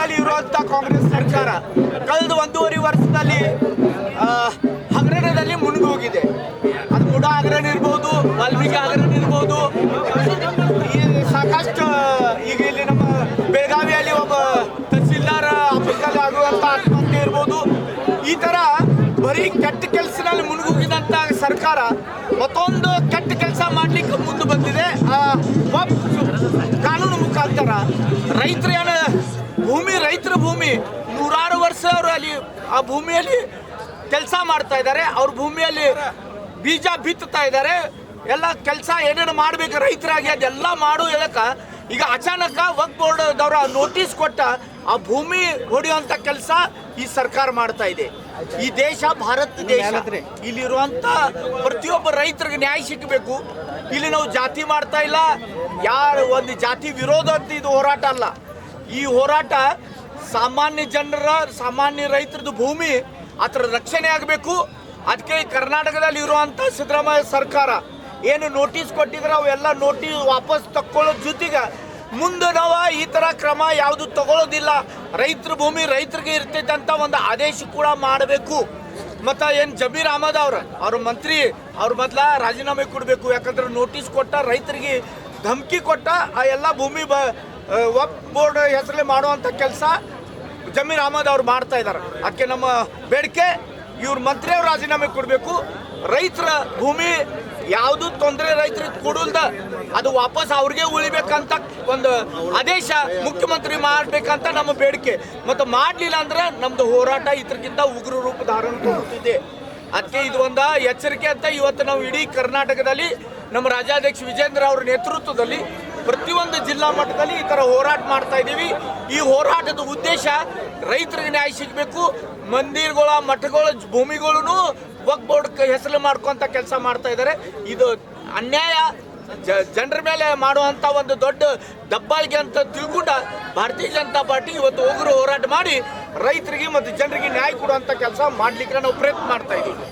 ಕರ್ನಾಟಕದಲ್ಲಿ ಇರುವಂಥ ಕಾಂಗ್ರೆಸ್ ಸರ್ಕಾರ ಕಳೆದ 1.5 ವರ್ಷದಲ್ಲಿ ಹಗರಣದಲ್ಲಿ ಮುಳುಗೋಗಿದೆ. ಅದು ಮುಡಾ ಹಗರಣ ಇರ್ಬೋದು, ವಾಲ್ಮೀಕಿ ಹಗರಣ ಇರ್ಬೋದು, ಸಾಕಷ್ಟು ಈಗ ಇಲ್ಲಿ ನಮ್ಮ ಬೆಳಗಾವಿಯಲ್ಲಿ ಒಬ್ಬ ತಹಸೀಲ್ದಾರ್ ಆಫೀಸಲ್ಲಿ ಆಗುವಂಥ ಆತ್ಮಹತ್ಯೆ ಇರ್ಬೋದು. ಈ ಥರ ಬರೀ ಕೆಟ್ಟ ಕೆಲಸದಲ್ಲಿ ಮುಳುಗೋಗಿದಂಥ ಸರ್ಕಾರ ಮತ್ತೊಂದು ಕೆಟ್ಟ ಕೆಲಸ ಮಾಡಲಿಕ್ಕೆ ಮುಂದೆ ಬಂದಿದೆ. ಕಾನೂನು ಮುಖಾಂತರ ರೈತರ ಭೂಮಿ ನೂರಾರು ವರ್ಷ ಅವರು ಅಲ್ಲಿ ಆ ಭೂಮಿಯಲ್ಲಿ ಕೆಲಸ ಮಾಡ್ತಾ ಇದ್ದಾರೆ. ಅವ್ರ ಭೂಮಿಯಲ್ಲಿ ಬೀಜ ಬಿತ್ತುತ್ತಾ ಇದ್ದಾರೆ. ಎಲ್ಲ ಕೆಲಸ ಏನೇನು ಮಾಡಬೇಕು ರೈತರಾಗಿ ಅದೆಲ್ಲ ಮಾಡೋ ಹೇಳಕ್ಕೆ ಈಗ ಅಚಾನಕ ವಕ್ಫ್ ಬೋರ್ಡ್ದವ್ರ ನೋಟಿಸ್ ಕೊಟ್ಟ ಆ ಭೂಮಿ ಹೊಡೆಯುವಂಥ ಕೆಲಸ ಈ ಸರ್ಕಾರ ಮಾಡ್ತಾ ಇದೆ. ಈ ದೇಶ ಭಾರತ ದೇಶ. ಇಲ್ಲಿರುವಂಥ ಪ್ರತಿಯೊಬ್ಬ ರೈತರಿಗೆ ನ್ಯಾಯ ಸಿಗಬೇಕು. ಇಲ್ಲಿ ನಾವು ಜಾತಿ ಮಾಡ್ತಾ ಇಲ್ಲ, ಯಾರು ಒಂದು ಜಾತಿ ವಿರೋಧ ಅಂತ ಇದು ಹೋರಾಟ ಅಲ್ಲ. ಈ ಹೋರಾಟ ಸಾಮಾನ್ಯ ರೈತರದ್ದು ಭೂಮಿ ಅದರ ರಕ್ಷಣೆ ಆಗಬೇಕು. ಅದಕ್ಕೆ ಕರ್ನಾಟಕದಲ್ಲಿ ಇರುವಂಥ ಸಿದ್ದರಾಮಯ್ಯ ಸರ್ಕಾರ ಏನು ನೋಟಿಸ್ ಕೊಟ್ಟಿದ್ರೆ ಅವೆಲ್ಲ ನೋಟಿಸ್ ವಾಪಸ್ ತಕ್ಕೊಳ್ಳೋ ಜೊತೆಗೆ ಮುಂದೆ ನಾವು ಈ ಥರ ಕ್ರಮ ಯಾವುದು ತಗೊಳ್ಳೋದಿಲ್ಲ, ರೈತರ ಭೂಮಿ ರೈತರಿಗೆ ಇರ್ತೈತೆ ಅಂತ ಒಂದು ಆದೇಶ ಕೂಡ ಮಾಡಬೇಕು. ಮತ್ತು ಏನು ಜಮೀರ್ ಅಹಮದ್ ಅವ್ರ ಮಂತ್ರಿ ಅವ್ರ ಮೊದಲ ರಾಜೀನಾಮೆ ಕೊಡಬೇಕು. ಯಾಕಂದ್ರೆ ನೋಟಿಸ್ ಕೊಟ್ಟ ರೈತರಿಗೆ ಧಮಕಿ ಕೊಟ್ಟ ಆ ಎಲ್ಲ ಭೂಮಿ ವಕ್ಫ್ ಬೋರ್ಡ್ ಹೆಸರಲ್ಲಿ ಮಾಡುವಂಥ ಕೆಲಸ ಜಮೀರ್ ಅಹಮದ್ ಅವ್ರು ಮಾಡ್ತಾ ಇದ್ದಾರೆ. ಅದಕ್ಕೆ ನಮ್ಮ ಬೇಡಿಕೆ ಇವ್ರ ಮಂತ್ರಿಯವ್ರು ರಾಜೀನಾಮೆ ಕೊಡಬೇಕು. ರೈತರ ಭೂಮಿ ಯಾವುದು ತೊಂದರೆ ರೈತರಿಗೆ ಕೊಡಲ್ದ ಅದು ವಾಪಸ್ ಅವ್ರಿಗೆ ಉಳಿಬೇಕಂತ ಒಂದು ಆದೇಶ ಮುಖ್ಯಮಂತ್ರಿ ಮಾಡಬೇಕಂತ ನಮ್ಮ ಬೇಡಿಕೆ. ಮತ್ತು ಮಾಡಲಿಲ್ಲ ಅಂದ್ರೆ ನಮ್ಮದು ಹೋರಾಟ ಇದಕ್ಕಿಂತ ಉಗ್ರ ರೂಪ ಧಾರಣ ತೋರುತ್ತಿದೆ. ಅದಕ್ಕೆ ಇದು ಒಂದು ಎಚ್ಚರಿಕೆ ಅಂತ ಇವತ್ತು ನಾವು ಇಡೀ ಕರ್ನಾಟಕದಲ್ಲಿ ನಮ್ಮ ರಾಜ್ಯಾಧ್ಯಕ್ಷ ವಿಜೇಂದ್ರ ಅವರ ನೇತೃತ್ವದಲ್ಲಿ ಪ್ರತಿಯೊಂದು ಜಿಲ್ಲಾ ಮಟ್ಟದಲ್ಲಿ ಈ ಥರ ಹೋರಾಟ ಮಾಡ್ತಾ ಇದ್ದೀವಿ. ಈ ಹೋರಾಟದ ಉದ್ದೇಶ ರೈತರಿಗೆ ನ್ಯಾಯ ಸಿಗಬೇಕು. ಮಂದಿರಗಳ ಮಠಗಳ ಭೂಮಿಗಳನ್ನು ವಕ್ಫ್ ಬೋರ್ಡ್ ಹೆಸರು ಮಾಡ್ಕೊಂತ ಕೆಲಸ ಮಾಡ್ತಾ ಇದ್ದಾರೆ. ಇದು ಅನ್ಯಾಯ, ಜನರ ಮೇಲೆ ಮಾಡುವಂಥ ಒಂದು ದೊಡ್ಡ ದಬ್ಬಾಳಿಕೆ ಅಂತ ತಿಳ್ಕೊಂಡ ಭಾರತೀಯ ಜನತಾ ಪಾರ್ಟಿ ಇವತ್ತು ಉಗ್ರ ಹೋರಾಟ ಮಾಡಿ ರೈತರಿಗೆ ಮತ್ತು ಜನರಿಗೆ ನ್ಯಾಯ ಕೊಡುವಂಥ ಕೆಲಸ ಮಾಡಲಿಕ್ಕೆ ನಾವು ಪ್ರಯತ್ನ ಮಾಡ್ತಾ ಇದ್ದೀವಿ.